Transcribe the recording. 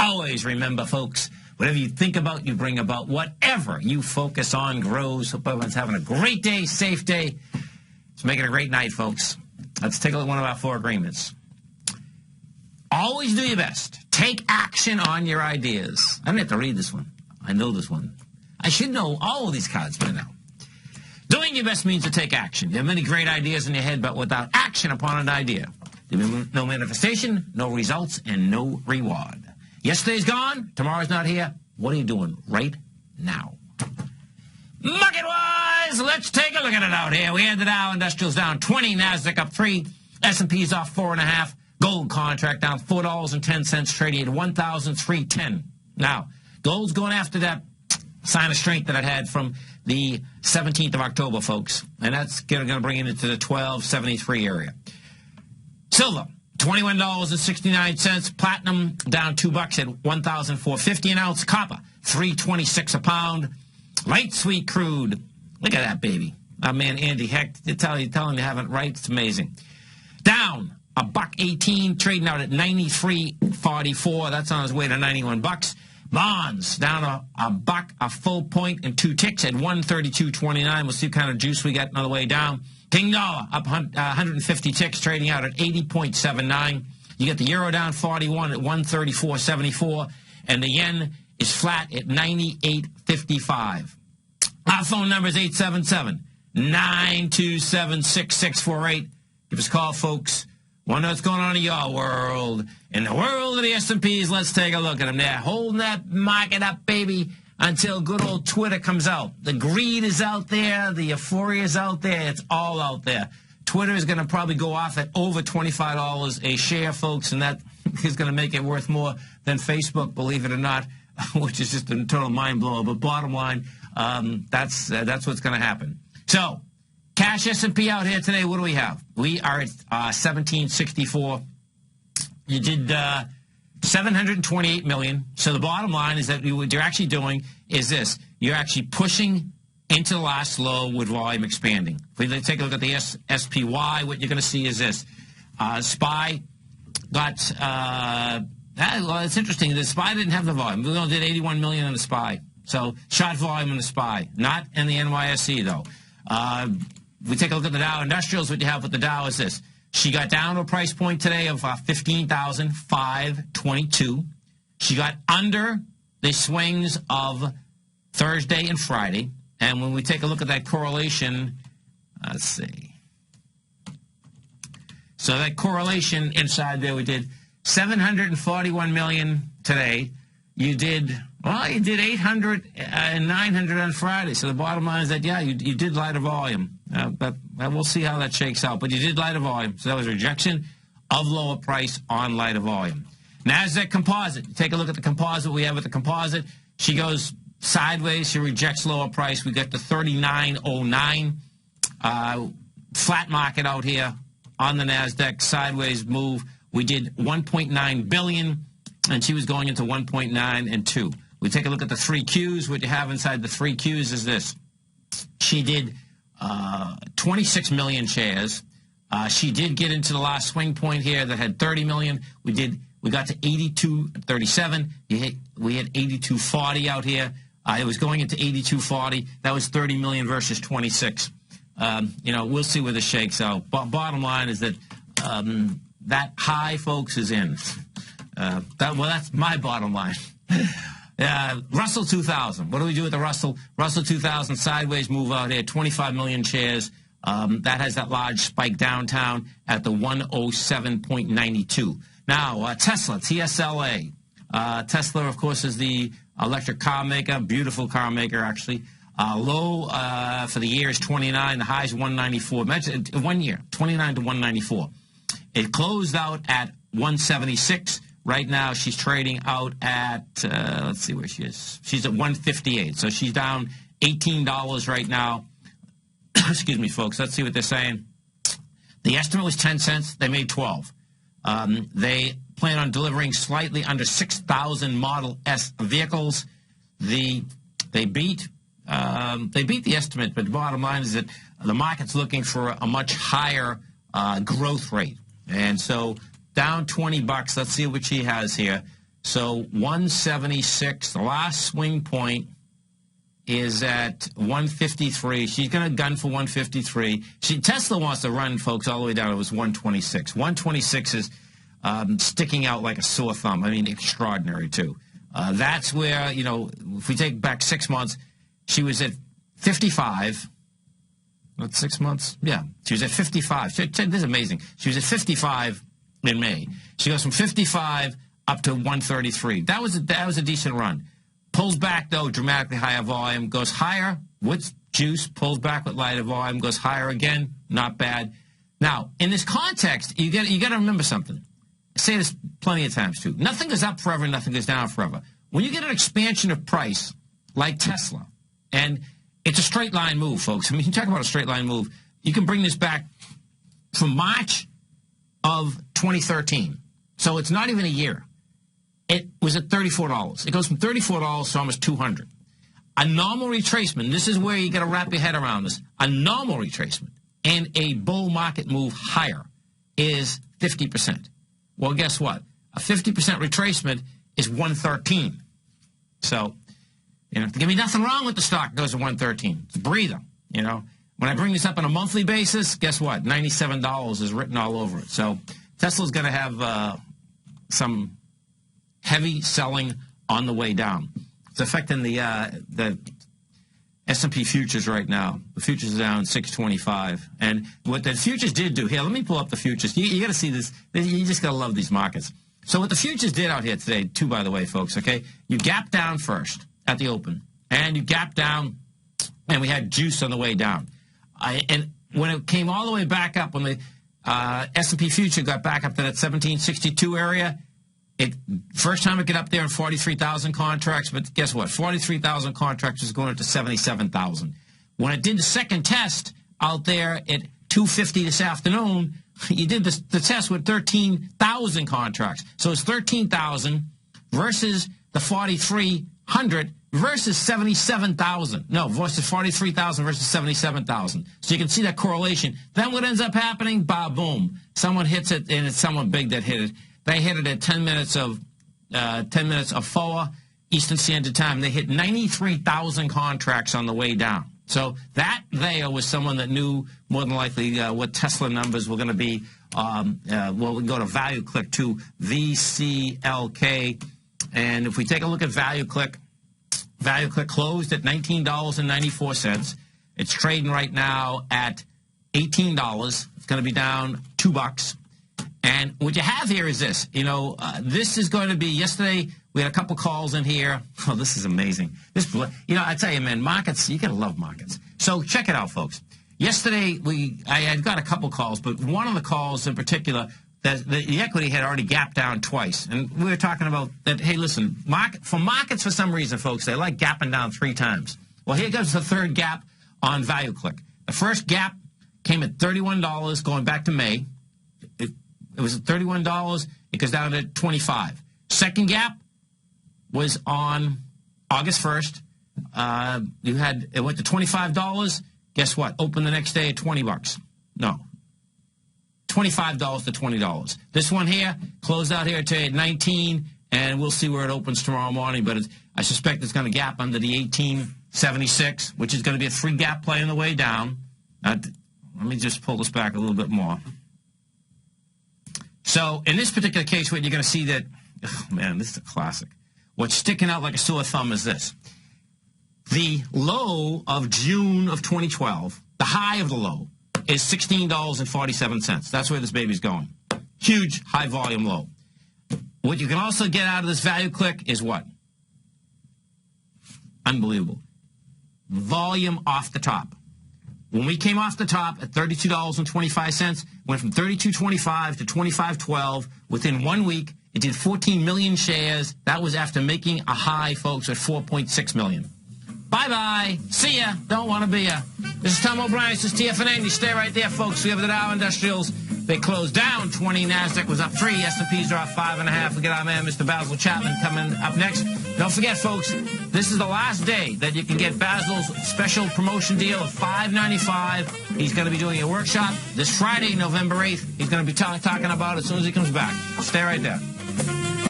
Always remember, folks, whatever you think about, you bring about. Whatever you focus on grows. Hope everyone's having a great day, safe day. Let's make it a great night, folks. Let's take a look at one of our 4 agreements. Always do your best. Take action on your ideas. I don't have to read this one. I know this one. I should know all of these cards by now. Doing your best means to take action. You have many great ideas in your head, but without action upon an idea, there will be no manifestation, no results, and no reward. Yesterday's gone. Tomorrow's not here. What are you doing right now? Market-wise, let's take a look at it out here. We had the Dow Industrials down 20, NASDAQ up 3, S&P's off 4.5, gold contract down $4.10, trading at $1,310. Now, gold's going after that sign of strength that it had from the 17th of October, folks, and that's going to bring it into the 1273 area. Silver, $21.69. Platinum down $2 at $1,450 an ounce. Copper, $3.26 a pound. Light sweet crude. Look at that baby. Oh, man, Andy Heck, telling you have it right. It's amazing. Down $1.18, trading out at 93.44. That's on its way to $91. Bonds down a buck, a full point and 2 ticks at 132.29. We'll see what kind of juice we got on the way down. King dollar up 150 ticks, trading out at 80.79. You get the euro down 41 at 134.74, and the yen is flat at 98.55. Our phone number is 877-927-6648. Give us a call, folks. Want to know what's going on in your world. In the world of the S&Ps, let's take a look at them. They're holding that market up, baby, until good old Twitter comes out. The greed is out there. The euphoria is out there. It's all out there. Twitter is going to probably go off at over $25 a share, folks, and that is going to make it worth more than Facebook, believe it or not, which is just a total mind blower. But bottom line, that's what's going to happen. So, cash S&P out here today, what do we have? We are at 1764. You did $728 million. So the bottom line is that what you're actually doing is this. You're actually pushing into the last low with volume expanding. If we take a look at the SPY, what you're going to see is this. SPY got, well, it's interesting. The SPY didn't have the volume. We only did 81 million in the SPY. So short volume in the SPY, not in the NYSE, though. We take a look at the Dow Industrials. What you have with the Dow is this. She got down to a price point today of 15,522. She got under the swings of Thursday and Friday. And when we take a look at that correlation, let's see. So that correlation inside there, we did 741 million today. You did 800 and 900 on Friday. So the bottom line is that, yeah, you did light a volume. But we'll see how that shakes out. But you did light a volume. So that was rejection of lower price on lighter volume. NASDAQ composite. Take a look at the composite we have with the composite. She goes sideways. She rejects lower price. We got the 39.09. Flat market out here on the NASDAQ. Sideways move. We did 1.9 billion, and she was going into 1.9 and 2. We take a look at the 3 Qs. What you have inside the 3 Qs is this. She did 26 million shares. She did get into the last swing point here that had 30 million. We got to 82.37. We had 82.40 out here. It was going into 82.40. That was 30 million versus 26. We'll see where this shakes out. Bottom line is that that high, folks, is in. That's my bottom line. Russell 2000. What do we do with the Russell? Russell 2000 sideways move out here. 25 million shares. That has that large spike downtown at the 107.92. Now, Tesla, TSLA. Tesla, of course, is the electric car maker. Beautiful car maker, actually. Low for the year is 29. The high is 194. Imagine 1 year, 29 to 194. It closed out at 176. Right now, she's trading out at, let's see where she is. She's at 158. So she's down $18 right now. Excuse me, folks. Let's see what they're saying. The estimate was 10 cents. They made 12. They plan on delivering slightly under 6,000 Model S vehicles. They beat the estimate, but the bottom line is that the market's looking for a much higher growth rate. And so down $20. Let's see what she has here. So 176. The last swing point is at 153. She's going to gun for 153. Tesla wants to run, folks, all the way down. It was 126. 126 is sticking out like a sore thumb. I mean, extraordinary, too. That's where, you know, if we take back 6 months, she was at 55. What, 6 months? Yeah, she was at 55. This is amazing. She was at 55 in May. She goes from 55 up to 133. That was a decent run. Pulls back, though, dramatically higher volume. Goes higher with juice. Pulls back with lighter volume. Goes higher again. Not bad. Now, in this context, you got to remember something. I say this plenty of times, too. Nothing goes up forever. Nothing goes down forever. When you get an expansion of price like Tesla, and it's a straight line move, folks. I mean, you talk about a straight line move. You can bring this back from March of 2013. So it's not even a year. It was at $34. It goes from $34 to almost $200. A normal retracement, this is where you got to wrap your head around this. A normal retracement and a bull market move higher is 50%. Well, guess what? A 50% retracement is 113. So, you know, there can be nothing wrong with the stock. It goes to 113. It's a breather, you know. When I bring this up on a monthly basis, guess what? $97 is written all over it. So Tesla's going to have some heavy selling on the way down. It's affecting the S&P futures right now. The futures are down 625. And what the futures did do, here, let me pull up the futures. You got to see this. You just got to love these markets. So what the futures did out here today, too, by the way, folks, okay? You gapped down first at the open. And you gapped down, and we had juice on the way down. And when it came all the way back up, when the S&P future got back up to that 1762 area, first time it got up there in 43,000 contracts, but guess what? 43,000 contracts is going up to 77,000. When it did the second test out there at 2:50 this afternoon, you did the test with 13,000 contracts. So it's 13,000 versus the 4,300 versus 77,000. No, versus 43,000 versus 77,000. So you can see that correlation. Then what ends up happening? Boom. Someone hits it, and it's someone big that hit it. They hit it at 10 minutes of 4 Eastern Standard Time. They hit 93,000 contracts on the way down. So that there was someone that knew more than likely what Tesla numbers were going to be. Well, we can go to Value Click to VCLK. And if we take a look at Value Click closed at $19.94. It's trading right now at $18. It's going to be down $2. And what you have here is this. You know, this is going to be, yesterday we had a couple calls in here. Oh, this is amazing. This, you know, I tell you, man, markets, you got to love markets. So check it out, folks. Yesterday, I had got a couple calls, but one of the calls in particular, the equity had already gapped down twice. And we were talking about that, hey, listen, markets, for some reason, folks, they like gapping down 3 times. Well, here goes the third gap on Value Click. The first gap came at $31 going back to May. It was at $31. It goes down to $25. Second gap was on August 1st. It went to $25. Guess what? Opened the next day at $20. No. $25 to $20. This one here closed out here today at 19, and we'll see where it opens tomorrow morning. But I suspect it's going to gap under the 1876, which is going to be a 3 gap play on the way down. Let me just pull this back a little bit more. So in this particular case, what you're going to see that, oh man, this is a classic. What's sticking out like a sore thumb is this. The low of June of 2012, the high of the low, is $16.47. That's where this baby's going. Huge, high volume low. What you can also get out of this Value Click is what? Unbelievable. Volume off the top. When we came off the top at $32.25, went from $32.25 to $25.12 within 1 week. It did 14 million shares. That was after making a high, folks, at 4.6 million. Bye-bye. See ya. Don't want to be ya. This is Tom O'Brien. This is TFNN. You stay right there, folks. We have the Dow Industrials. They closed down 20. NASDAQ was up 3. S&Ps are up 5.5. We get our man, Mr. Basil Chapman, coming up next. Don't forget, folks, this is the last day that you can get Basil's special promotion deal of $5.95. He's going to be doing a workshop this Friday, November 8th. He's going to be talking about it as soon as he comes back. Stay right there.